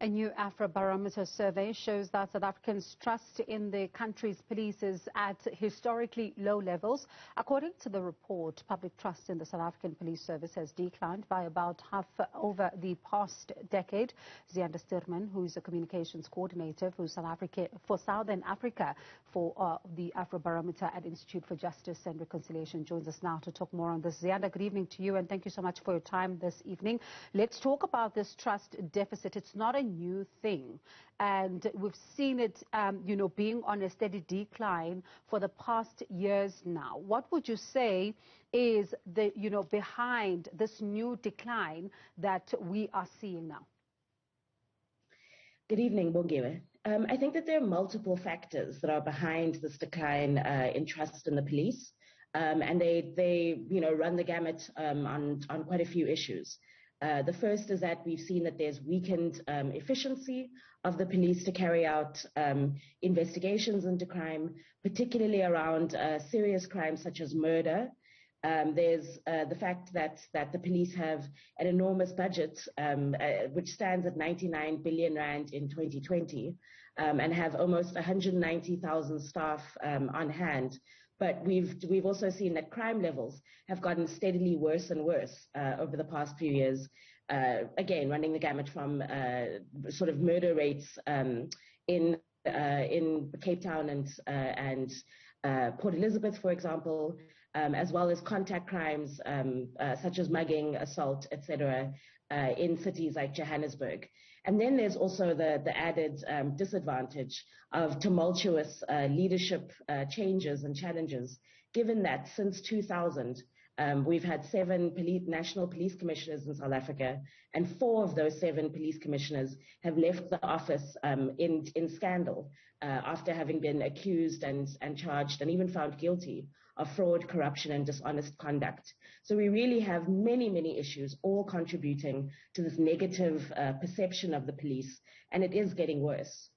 A new Afrobarometer survey shows that South Africans' trust in the country's police is at historically low levels. According to the report, public trust in the South African police service has declined by about half over the past decade. Ziyanda Stuurman, who is a communications coordinator for Southern Africa for the Afrobarometer at Institute for Justice and Reconciliation, joins us now to talk more on this. Ziyanda, good evening to you, and thank you so much for your time this evening. Let's talk about this trust deficit. It's not a new thing, and we've seen it being on a steady decline for the past years now. What would you say is behind this new decline that we are seeing now? Good evening, Bongiwe. I think that there are multiple factors that are behind this decline in trust in the police, and they run the gamut on quite a few issues. The first is that we've seen that there's weakened efficiency of the police to carry out investigations into crime, particularly around serious crimes such as murder. There's the fact that the police have an enormous budget, which stands at 99 billion rand in 2020, and have almost 190,000 staff on hand. But we've also seen that crime levels have gotten steadily worse and worse over the past few years. Again, running the gamut from sort of murder rates in Cape Town and Port Elizabeth, for example, as well as contact crimes such as mugging, assault, etc., in cities like Johannesburg. And then there's also the added disadvantage of tumultuous leadership changes and challenges, given that since 2000, we've had 7 national police commissioners in South Africa, and 4 of those 7 police commissioners have left the office in scandal after having been accused and charged and even found guilty of fraud, corruption, and dishonest conduct. So we really have many, many issues all contributing to this negative perception of the police, and it is getting worse.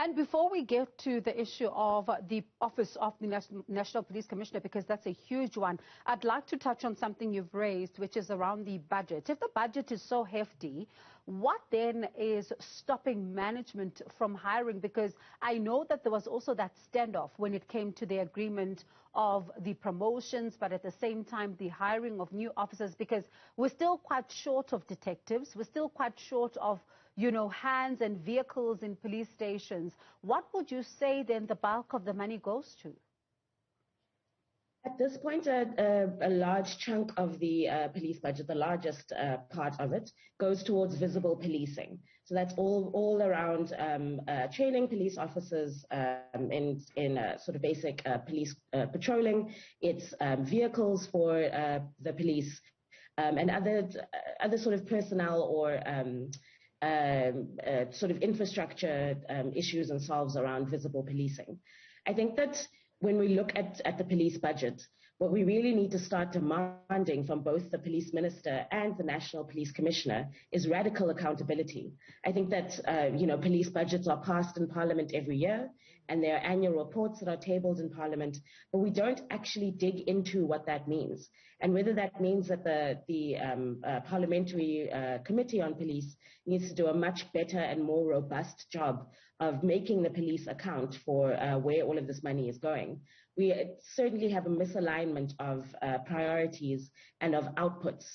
And before we get to the issue of the Office of the National Police Commissioner, because that's a huge one, I'd like to touch on something you've raised, which is around the budget. If the budget is so hefty, what then is stopping management from hiring? Because I know that there was also that standoff when it came to the agreement of the promotions, but at the same time the hiring of new officers, because we're still quite short of detectives, we're still quite short of hands and vehicles in police stations. What would you say then the bulk of the money goes to? At this point, a large chunk of the police budget, the largest part of it, goes towards visible policing. So that's all around training police officers in sort of basic police patrolling. It's vehicles for the police and other sort of personnel or sort of infrastructure issues and solves around visible policing. I think that when we look at the police budget, what we really need to start demanding from both the police minister and the National Police Commissioner is radical accountability. I think that, police budgets are passed in Parliament every year, and there are annual reports that are tabled in Parliament, but we don't actually dig into what that means. And whether that means that the Parliamentary Committee on Police needs to do a much better and more robust job of making the police account for where all of this money is going. We certainly have a misalignment of priorities and of outputs,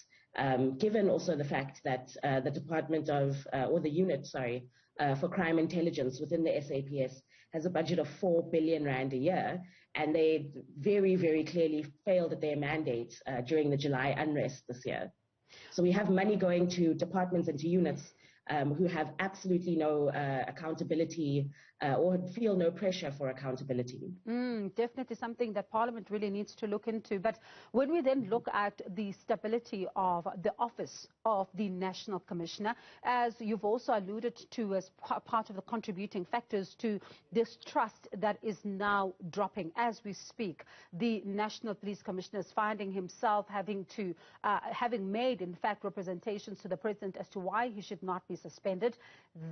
given also the fact that the Department of, or the unit, for crime intelligence within the SAPS has a budget of 4 billion rand a year, and they very, very clearly failed at their mandate during the July unrest this year. So we have money going to departments and to units who have absolutely no accountability or feel no pressure for accountability. Definitely something that Parliament really needs to look into. But when we then look at the stability of the Office of the National Commissioner, as you've also alluded to as part of the contributing factors to this trust that is now dropping as we speak, the National Police Commissioner is finding himself having made, in fact, representations to the President as to why he should not be suspended.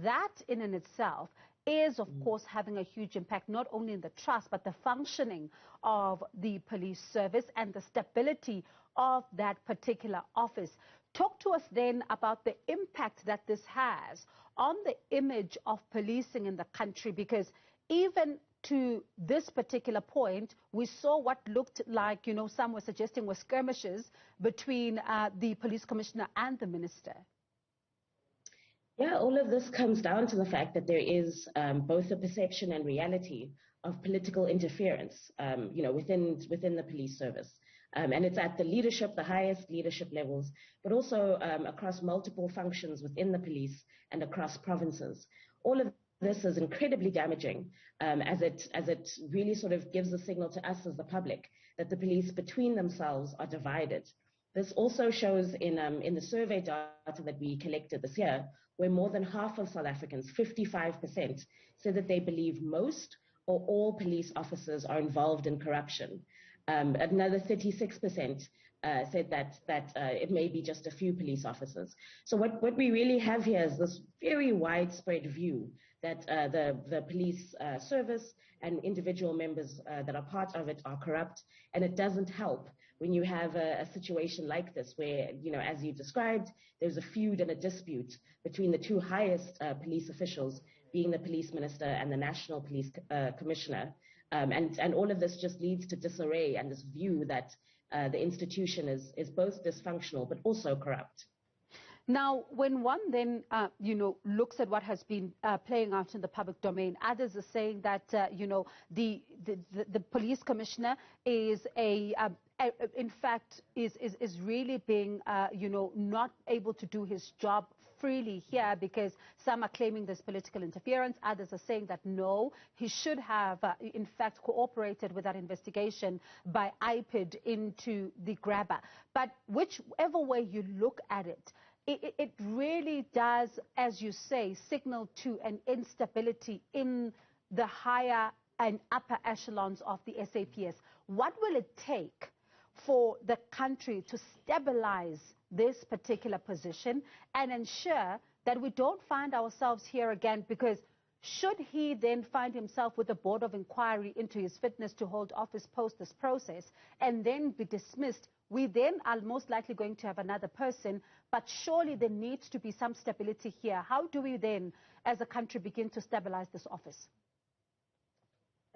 That in and itself is, of course, having a huge impact, not only in the trust, but the functioning of the police service and the stability of that particular office. Talk to us then about the impact that this has on the image of policing in the country, because even to this particular point, we saw what looked like, some were suggesting were skirmishes between the police commissioner and the minister. Yeah, all of this comes down to the fact that there is both a perception and reality of political interference, within the police service. And it's at the leadership, the highest leadership levels, but also across multiple functions within the police and across provinces. All of this is incredibly damaging, as it really sort of gives a signal to us as the public that the police between themselves are divided. This also shows in the survey data that we collected this year, where more than half of South Africans, 55%, said that they believe most or all police officers are involved in corruption. Another 36% said that it may be just a few police officers. So what we really have here is this very widespread view that the police service and individual members that are part of it are corrupt, and it doesn't help when you have a situation like this where, as you described, there's a feud and a dispute between the two highest police officials, being the police minister and the national police commissioner. And all of this just leads to disarray and this view that the institution is both dysfunctional but also corrupt. Now, when one then, looks at what has been playing out in the public domain, others are saying that, the police commissioner is in fact, is really being, not able to do his job freely here, because some are claiming there's political interference. Others are saying that no, he should have, in fact, cooperated with that investigation by IPID into the grabber. But whichever way you look at it, it really does, as you say, signal to an instability in the higher and upper echelons of the SAPS. What will it take for the country to stabilize this particular position and ensure that we don't find ourselves here again? Because should he then find himself with a board of inquiry into his fitness to hold office post this process and then be dismissed, we then are most likely going to have another person. But surely there needs to be some stability here. How do we then, as a country, begin to stabilize this office?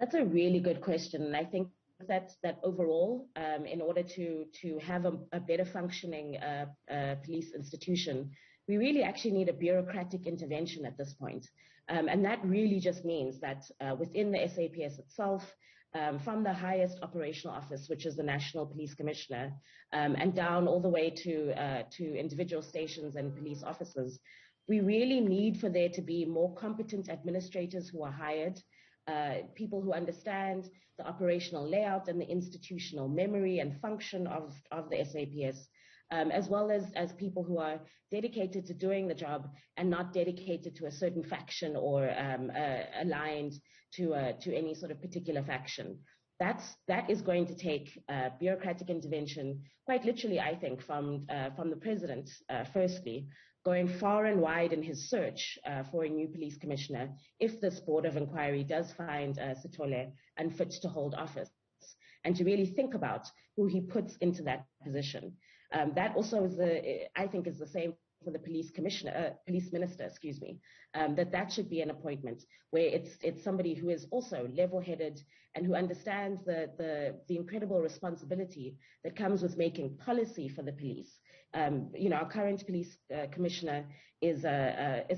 That's a really good question. And I think that overall, in order to have a better functioning police institution, we really actually need a bureaucratic intervention at this point. And that really just means that within the SAPS itself, from the highest operational office, which is the National Police Commissioner, and down all the way to individual stations and police officers, we really need for there to be more competent administrators who are hired, people who understand the operational layout and the institutional memory and function of the SAPS, as well as people who are dedicated to doing the job and not dedicated to a certain faction or aligned to any sort of particular faction. That is going to take bureaucratic intervention, quite literally, I think, from the president, firstly, going far and wide in his search for a new police commissioner, if this board of inquiry does find Sithole unfit to hold office, and to really think about who he puts into that position. That also is I think is the same for the police minister, that should be an appointment where it's somebody who is also level-headed and who understands the incredible responsibility that comes with making policy for the police. Our current police commissioner is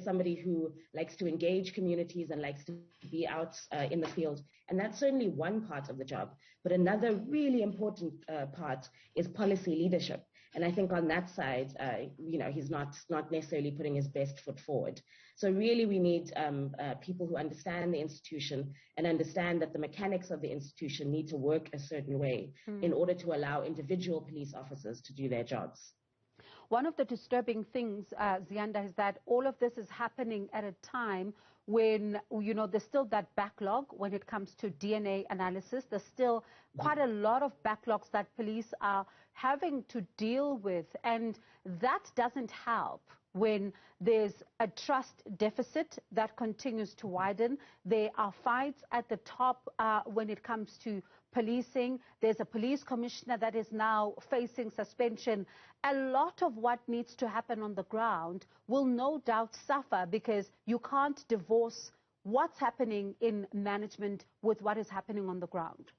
somebody who likes to engage communities and likes to be out in the field. And that's certainly one part of the job. But another really important part is policy leadership. And I think on that side, he's not necessarily putting his best foot forward. So really we need people who understand the institution and understand that the mechanics of the institution need to work a certain way in order to allow individual police officers to do their jobs. One of the disturbing things, Ziyanda, is that all of this is happening at a time when, there's still that backlog when it comes to DNA analysis. There's still quite a lot of backlogs that police are having to deal with, and that doesn't help when there's a trust deficit that continues to widen. There are fights at the top when it comes to policing. There's a police commissioner that is now facing suspension. A lot of what needs to happen on the ground will no doubt suffer, because you can't divorce what's happening in management with what is happening on the ground.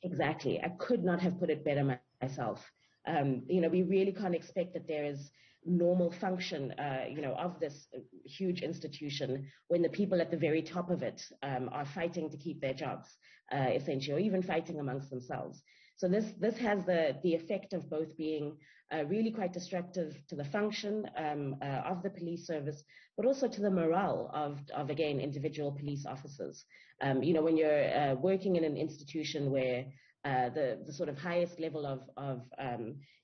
Exactly. I could not have put it better myself. We really can't expect that there is normal function, of this huge institution when the people at the very top of it are fighting to keep their jobs, essentially, or even fighting amongst themselves. So this has the effect of both being really quite destructive to the function of the police service, but also to the morale of again, individual police officers. When you're working in an institution where the sort of highest level of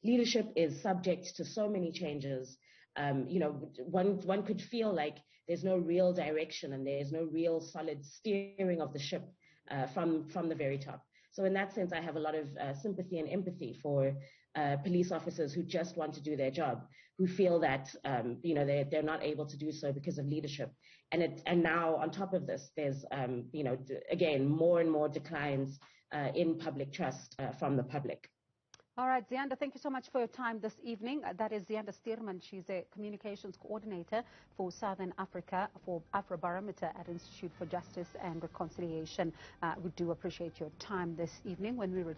leadership is subject to so many changes, one could feel like there's no real direction and there's no real solid steering of the ship from the very top. So in that sense, I have a lot of sympathy and empathy for police officers who just want to do their job, who feel that they're not able to do so because of leadership. And now on top of this, there's again, more and more declines in public trust from the public. All right, Ziyanda, thank you so much for your time this evening. That is Ziyanda Stuurman. She's a communications coordinator for Southern Africa for Afrobarometer at Institute for Justice and Reconciliation. We do appreciate your time this evening. When we return.